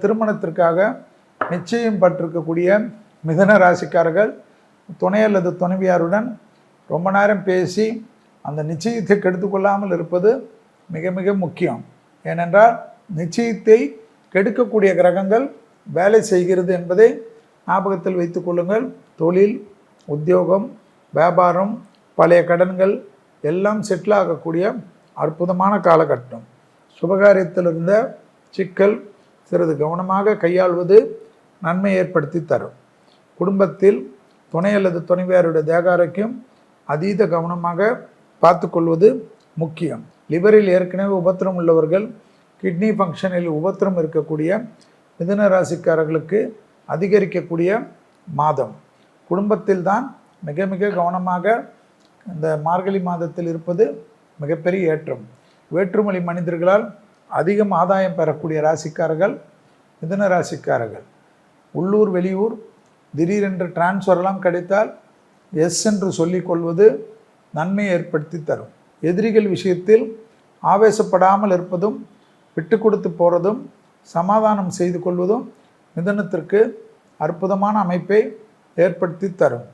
திருமணத்திற்காக நிச்சயம் பட்டிருக்கக்கூடிய மிதுன ராசிக்காரர்கள் துணை அல்லது துணைவியாருடன் ரொம்ப நேரம் பேசி அந்த நிச்சயத்தை கெடுத்துக்கொள்ளாமல் இருப்பது மிக மிக முக்கியம். ஏனென்றால் நிச்சயத்தை கெடுக்கக்கூடிய கிரகங்கள் வேலை செய்கிறது என்பதை ஞாபகத்தில் வைத்துக் கொள்ளுங்கள். தொழில், உத்தியோகம், வியாபாரம், பழைய கடன்கள் எல்லாம் செட்டில் ஆகக்கூடிய அற்புதமான காலகட்டம். சுபகாரியத்தில் இருந்த சிக்கல் சிறிது கவனமாக கையாள்வது நன்மை ஏற்படுத்தி தரும். குடும்பத்தில் துணை அல்லது துணைவியாருடைய தேகாரோக்கியம் அதீத கவனமாக பார்த்து கொள்வது முக்கியம். லிவரில் ஏற்கனவே உபத்திரம் உள்ளவர்கள், கிட்னி ஃபங்க்ஷனில் உபத்திரம் இருக்கக்கூடிய மிதுன ராசிக்காரர்களுக்கு அதிகரிக்கக்கூடிய மாதம். குடும்பத்தில் தான் மிக மிக கவனமாக இந்த மார்கழி மாதத்தில் இருப்பது மிகப்பெரிய ஏற்றம். வேற்றுமொழி மனிதர்களால் அதிகம் ஆதாயம் பெறக்கூடிய ராசிக்காரர்கள் மிதுன ராசிக்காரர்கள். உள்ளூர் வெளியூர் திடீரென்று டிரான்ஸ்ஃபர்லாம் கிடைத்தால் எஸ் என்று சொல்லிக்கொள்வது நன்மையை ஏற்படுத்தி தரும். எதிரிகள் விஷயத்தில் ஆவேசப்படாமல் இருப்பதும், விட்டு கொடுத்து போகிறதும், சமாதானம் செய்து கொள்வதும் மிதுனத்திற்கு அற்புதமான அமைப்பை ஏற்படுத்தி தரும்.